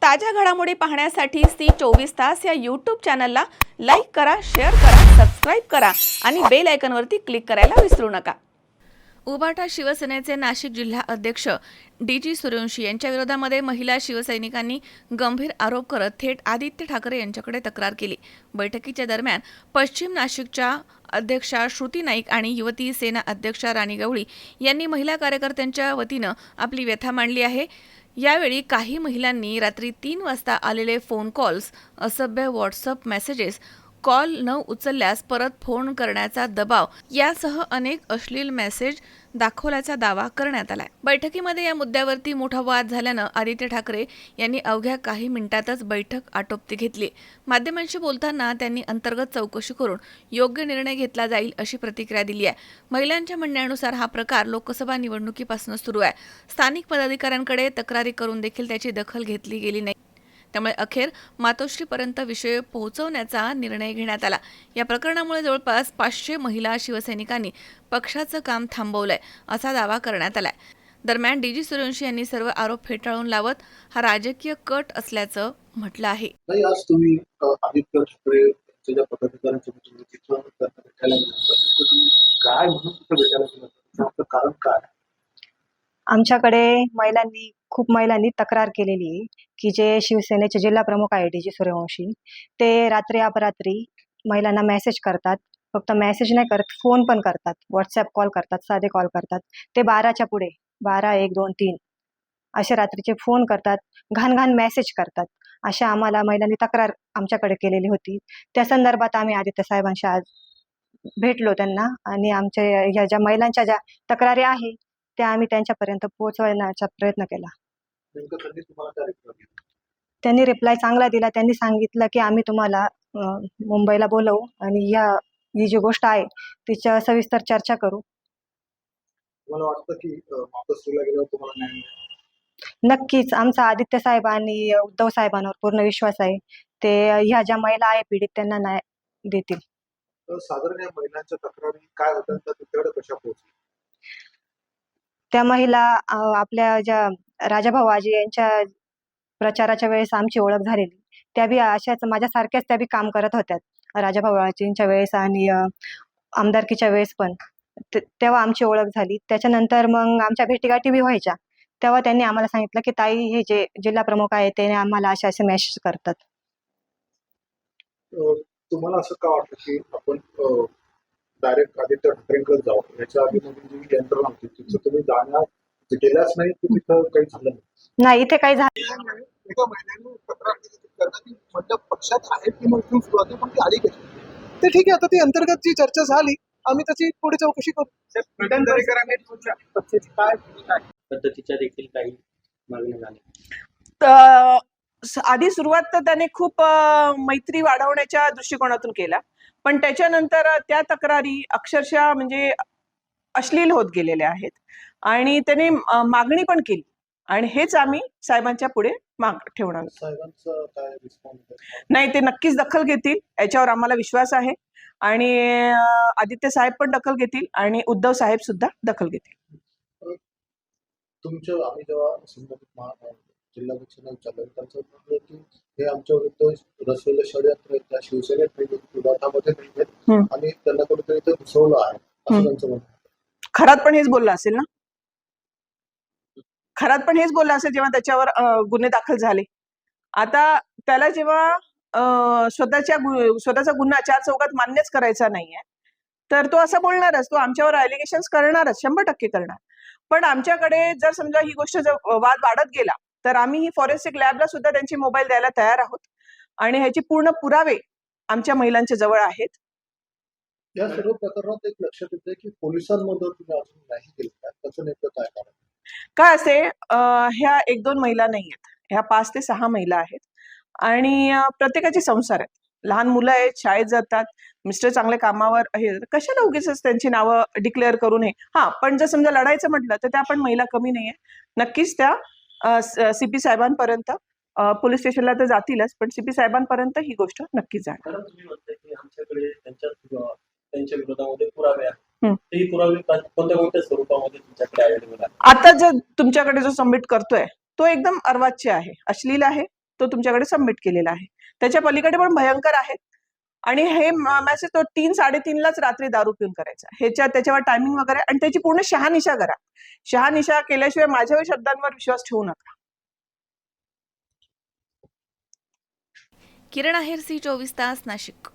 ताज्या घडामोडी पाहण्यासाठी सी24 तास या यूट्यूब चॅनलला लाईक करा, शेअर करा, सबस्क्राईब करा आणि बेल आयकॉनवरती क्लिक करायला विसरू नका। उभाटा शिवसेनेचे नाशिक जिल्हा अध्यक्ष डी.जी. सूर्यवंशी यांच्या विरोधामध्ये महिला शिवसैनिकांनी गंभीर आरोप करत थेट आदित्य ठाकरे यांच्याकडे तक्रार केली। बैठकीच्या दरम्यान पश्चिम नाशिकच्या अध्यक्षा श्रुती नाईक आणि युवती सेना अध्यक्षा राणी गवळी यांनी महिला कार्यकर्त्यांच्या वतीनं आपली व्यथा मांडली आहे। यावेळी काही महिलांनी रात्री 3 वाजता आलेले फोन कॉल्स, असभ्य व्हॉट्सअप मेसेजेस, कॉल न उचलल्यास परत फोन करण्याचा दबाव यासह अनेक अश्लील मेसेज दाखवल्याचा दावा करण्यात आलाय। बैठकीमध्ये या मुद्द्यावरती मोठा वाद झाल्यानं आदित्य ठाकरे यांनी अवघ्या काही मिनिटातच बैठक आटोपती घेतली। माध्यमांशी बोलताना त्यांनी अंतर्गत चौकशी करून योग्य निर्णय घेतला जाईल अशी प्रतिक्रिया दिली आहे। महिलांच्या म्हणण्यानुसार हा प्रकार लोकसभा निवडणुकीपासून सुरू आहे। स्थानिक पदाधिकाऱ्यांकडे तक्रारी करून देखील त्याची दखल घेतली गेली नाही। त्यामुळे अखेर मातोश्रीपर्यंत विषय पोहोचवण्याचा निर्णय घेण्यात आला। या प्रकरणामुळे जवळपास 500 महिला शिवसैनिकांनी पक्षाचं काम थांबवलंय असा दावा करण्यात आलाय। दरम्यान डी.जी. सूर्यवंशी यांनी सर्व आरोप फेटाळून लावत हा राजकीय कट असल्याचं म्हटलं आहे। आज तुम्ही आदित्य ठाकरे यांच्या पदाधिकाऱ्यांच्या तिथं भेटायला काय म्हणून तिथं भेटायला गेलं, कारण काय? आमच्याकडे खूप महिलांनी तक्रार केलेली आहे की जे शिवसेनेचे जिल्हा प्रमुख आहे डी.जी. सूर्यवंशी, ते रात्री अपरात्री महिलांना मेसेज करतात। फक्त मेसेज नाही करत, फोन पण करतात, व्हॉट्सअप कॉल करतात, साधे कॉल करतात। ते 12च्या पुढे 12, 1, 2, 3 असे रात्रीचे फोन करतात, घाण मेसेज करतात। अशा आम्हाला महिलांनी तक्रार आमच्याकडे केलेली होती। त्या संदर्भात आम्ही आदित्य साहेबांशी आज भेटलो त्यांना आणि आमच्या ह्या ज्या महिलांच्या ज्या तक्रारी आहे त्या आम्ही त्यांच्यापर्यंत पोहोचवण्याचा प्रयत्न केला। त्यांनी रिप्लाय चांगला दिला। त्यांनी सांगितलं की आम्ही तुम्हाला मुंबईला बोलवू आणि ही जी गोष्ट आहे तिच्या सविस्तर चर्चा करू। मला वाटतं की मातोश्रीला गेल्यावर तुम्हाला न्याय नक्कीच आमचा आदित्य साहेब आणि उद्धव साहेबांवर पूर्ण विश्वास आहे। ते ह्या ज्या महिला आहे पीडित त्यांना न्याय देतील। साधारण या महिलांच्या तक्रारी काय होत्या, तर तिकडे कशा पोहोचल्या? त्या महिला आपल्या ज्या राजाभाऊ आजी यांच्या प्रचाराच्या वेळेस आमची ओळख झालेली, त्या बी अशाच माझ्यासारख्याच त्या बी काम करत होत्या राजाभाऊ आजींच्या वेळेस आणि आमदारकीच्या वेळेस पण। तेव्हा आमची ओळख झाली। त्याच्यानंतर मग आमच्या भेटीगाठी बी व्हायच्या। तेव्हा त्यांनी आम्हाला सांगितलं की ताई हे जे जिल्हा प्रमुख आहे ते आम्हाला असे मेसेज करतात। तुम्हाला असं का वाटतं की आपण डायरेक्ट आदित्य ठाकरेंकडे जाऊ? याच्या आधी जी यंत्रणा होती तिथं तुम्ही जाण्यात गेल्याच नाही, की तिथं काही झालं नाही, इथे काही झालं नाही। एका महिन्याने तक्रार केली म्हणजे पक्षात आहे की मग सुरुवाती पण ती आली कशी? ते ठीक आहे, आता ती अंतर्गत जी चर्चा झाली आम्ही त्याची पुढे चौकशी करू। काय पद्धतीच्या देखील काही मागण्या झाल्या। आधी सुरुवात तर त्याने खूप मैत्री वाढवण्याच्या दृष्टिकोनातून केला, पण त्याच्यानंतर त्या तक्रारी अक्षरशः म्हणजे अश्लील होत गेलेल्या आहेत आणि त्याने मागणी पण केली आणि हेच आम्ही साहेबांच्या पुढे ठेवणार। साहेबांचा काय रिस्पॉन्स? नाही, ते नक्कीच दखल घेतील, याच्यावर आम्हाला विश्वास आहे आणि आदित्य साहेब पण दखल घेतील आणि उद्धव साहेब सुद्धा दखल घेतील। तुमचं आम्ही जेव्हा संबंधित जिल्हा पक्षाने विचारलं, त्यांचं म्हणणं की हे आमच्या विरुद्ध रचलेलं षडयंत्र त्या शिवसेनेत विरोधामध्ये नाही आणि त्यांना कुठेतरी इथं घुसवलं आहे असं त्यांचं म्हणणं। खरात पण हेच बोलला असेल ना, खरात पण हेच बोलला असेल जेव्हा त्याच्यावर गुन्हे दाखल झाले। आता त्याला जेव्हा स्वतःचा गुन्हा 4 चौकात मान्यच करायचा नाहीये तर तो असं बोलणारच, तो आमच्यावर ॲलिगेशन्स करणारच, 100% करणार। पण आमच्याकडे जर समजा ही गोष्ट वाद वाढत गेला तर आम्ही ही फॉरेन्सिक लॅबला सुद्धा त्यांची मोबाईल द्यायला तयार आहोत आणि ह्याची पूर्ण पुरावे आमच्या महिलांच्या जवळ आहेत। या सर्व प्रकरणात एक लक्षात येते की पोलिसांमध्ये तुम्ही अजून नाही गेला, त्याचं नेमकं काय कारण? काय असे ह्या 1-2 महिला नाही आहेत, ह्या 5 ते 6 महिला आहेत आणि प्रत्येकाचे संसार आहेत, लहान मुलं आहेत, शाळेत जातात, मिस्टर चांगले कामावर आहेत, कशाला उगीच त्यांची नावं डिक्लेअर करून हे। पण जर समजा लढायचं म्हटलं तर त्या पण महिला कमी नाहीये। नक्कीच त्या CP साहेबांपर्यंत, पोलीस स्टेशनला तर जातीलच, पण CP साहेबांपर्यंत ही गोष्ट नक्कीच जाईल। कारण तुम्ही म्हणताय की आमच्याकडे त्यांच्या विरोधामध्ये पुरावे आहेत, ते पुरावे कोणत्या स्वरूपामध्ये तुमच्याकडे अवेलेबल आहेत? आता जर तुमच्याकडे जो सबमिट करतोय तो एकदम अर्वाच्य आहे, अश्लील आहे, तो तुमच्याकडे सबमिट केलेला आहे. त्याच्या पलीकडे पण भयंकर आहेत. आणि हे मेसेज तो 3-3:30लाच रात्री दारू पिऊन करायचा. त्याच्यावर टायमिंग वगैरे, आणि त्याची पूर्ण शहानिशा करा. शहानिशा केल्याशिवाय माझ्या शब्दांवर विश्वास ठेवू नका. किरण आहेर, सी 24 तास, नाशिक.